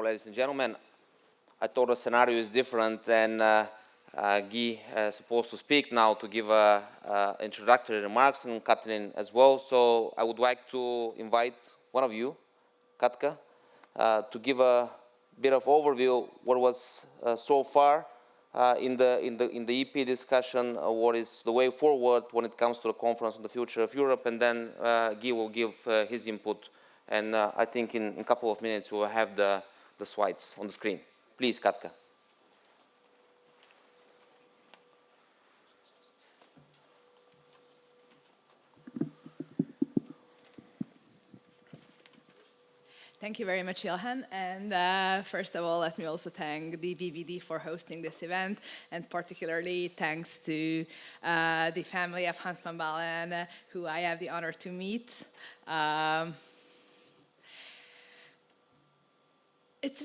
ladies and gentlemen. I thought the scenario is different, and Guy is supposed to speak now to give introductory remarks, and Katalin as well. So I would like to invite one of you, Katka, to give a bit of overview what was so far in the EP discussion, what is the way forward when it comes to the conference on the future of Europe, and then Guy will give his input, and I think in a couple of minutes we will have the slides on the screen. Please, Katka. Thank you very much, Ilhan. And first of all, let me also thank the VVD for hosting this event, and particularly thanks to the family of Hans van Baalen, who I have the honor to meet. It's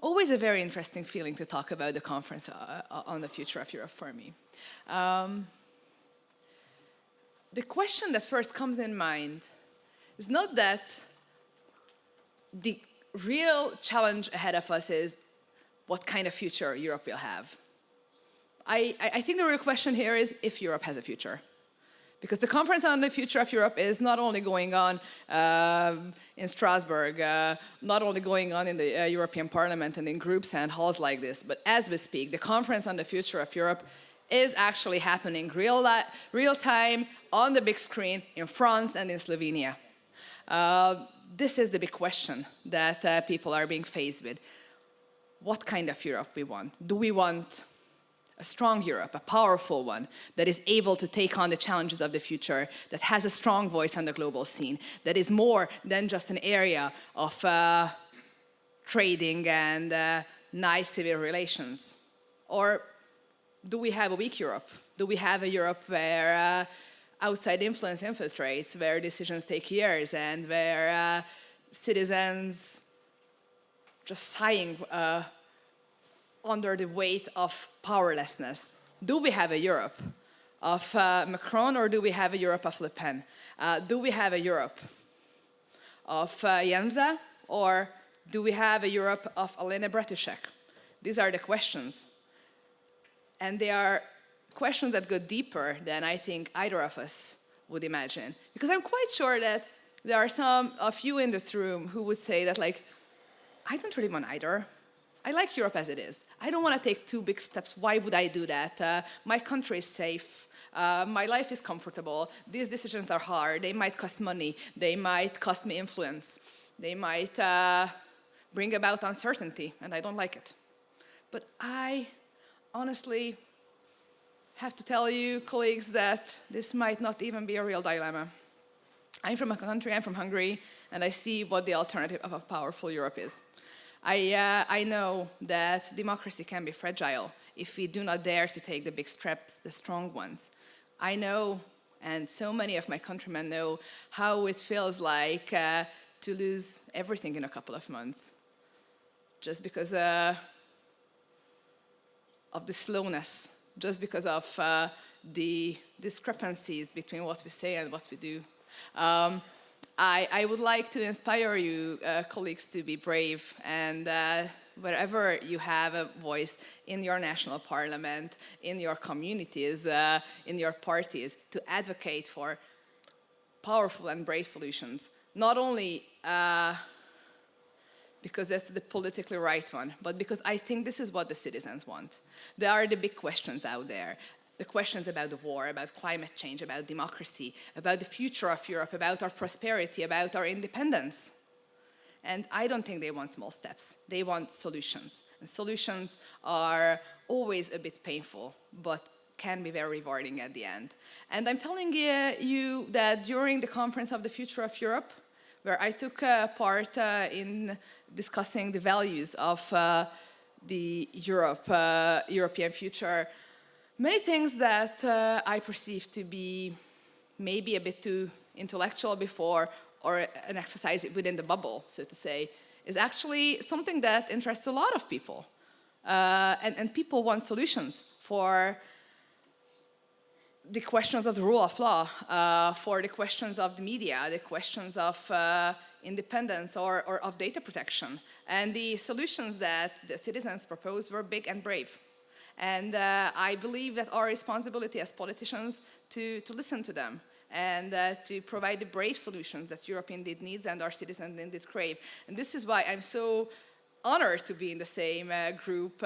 always a very interesting feeling to talk about the conference on the future of Europe for me. The question that first comes in mind is not that the real challenge ahead of us is what kind of future Europe will have. I think the real question here is if Europe has a future. Because the conference on the future of Europe is not only going on in Strasbourg, not only going on in the European Parliament and in groups and halls like this, but as we speak, the conference on the future of Europe is actually happening real time on the big screen in France and in Slovenia. This is the big question that people are being faced with. What kind of Europe we want? Do we want a strong Europe, a powerful one, that is able to take on the challenges of the future, that has a strong voice on the global scene, that is more than just an area of trading and nice civil relations? Or do we have a weak Europe? Do we have a Europe where outside influence infiltrates, where decisions take years, and where citizens just sighing under the weight of powerlessness? Do we have a Europe of Macron, or do we have a Europe of Le Pen? Do we have a Europe of Jense, or do we have a Europe of Alena Bratušek? These are the questions. And they are questions that go deeper than I think either of us would imagine. Because I'm quite sure that there are some of you in this room who would say that, like, I don't really want either. I like Europe as it is. I don't want to take two big steps. Why would I do that? My country is safe. My life is comfortable. These decisions are hard. They might cost money. They might cost me influence. They might bring about uncertainty, and I don't like it. But I honestly have to tell you, colleagues, that this might not even be a real dilemma. I'm from a country, I'm from Hungary, and I see what the alternative of a powerful Europe is. I know that democracy can be fragile if we do not dare to take the big steps, the strong ones. I know, and so many of my countrymen know, how it feels like to lose everything in a couple of months, just because of the slowness, just because of the discrepancies between what we say and what we do. I would like to inspire you, colleagues, to be brave, and wherever you have a voice in your national parliament, in your communities, in your parties, to advocate for powerful and brave solutions. Not only because that's the politically right one, but because I think this is what the citizens want. There are the big questions out there. The questions about the war, about climate change, about democracy, about the future of Europe, about our prosperity, about our independence. And I don't think they want small steps. They want solutions. And solutions are always a bit painful, but can be very rewarding at the end. And I'm telling you that during the conference of the future of Europe, where I took part in discussing the values of the European future, many things that I perceived to be maybe a bit too intellectual before, or an exercise within the bubble, so to say, is actually something that interests a lot of people. And people want solutions for the questions of the rule of law, for the questions of the media, the questions of independence or of data protection. And the solutions that the citizens proposed were big and brave. And I believe that our responsibility as politicians to listen to them and to provide the brave solutions that Europe indeed needs and our citizens indeed crave. And this is why I'm so honored to be in the same group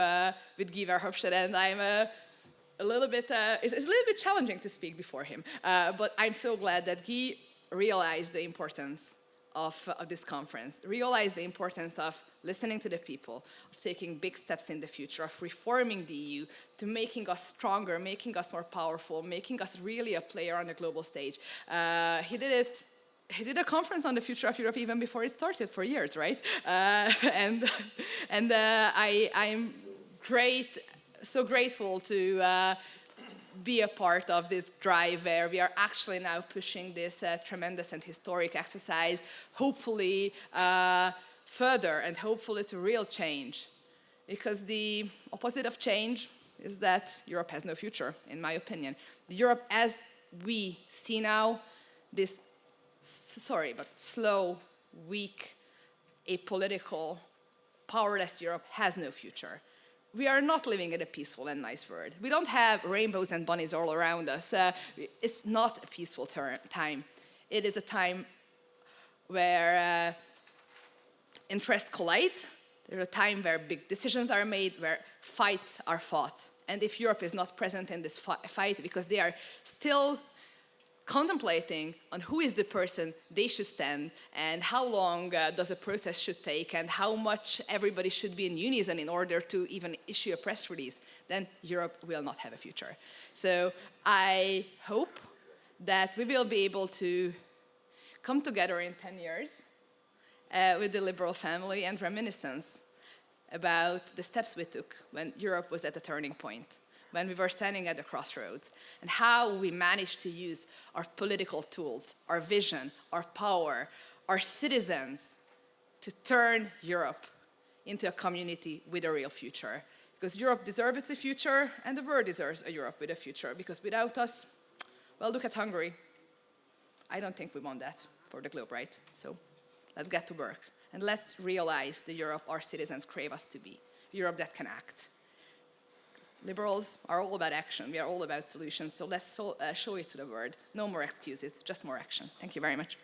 with Guy Verhofstadt, and I'm a little bit, it's a little bit challenging to speak before him, but I'm so glad that Guy realized the importance of this conference, realized the importance of listening to the people, of taking big steps in the future, of reforming the EU, to making us stronger, making us more powerful, making us really a player on the global stage. He did a conference on the future of Europe even before it started for years, right? I'm so grateful to be a part of this drive where we are actually now pushing this tremendous and historic exercise, hopefully further and hopefully to real change. Because the opposite of change is that Europe has no future, in my opinion. The Europe as we see now, this, slow, weak, apolitical, powerless Europe has no future. We are not living in a peaceful and nice world. We don't have rainbows and bunnies all around us. It's not a peaceful time. It is a time where interests collide. There's a time where big decisions are made, where fights are fought. And if Europe is not present in this fight because they are still contemplating on who is the person they should stand and how long does a process should take and how much everybody should be in unison in order to even issue a press release, then Europe will not have a future. So I hope that we will be able to come together in 10 years with the Liberal family and reminiscence about the steps we took when Europe was at a turning point, when we were standing at the crossroads, and how we managed to use our political tools, our vision, our power, our citizens to turn Europe into a community with a real future. Because Europe deserves a future, and the world deserves a Europe with a future. Because without us, well, look at Hungary. I don't think we want that for the globe, right? So let's get to work. And let's realize the Europe our citizens crave us to be. Europe that can act. Liberals are all about action. We are all about solutions. So let's show it to the world. No more excuses, just more action. Thank you very much.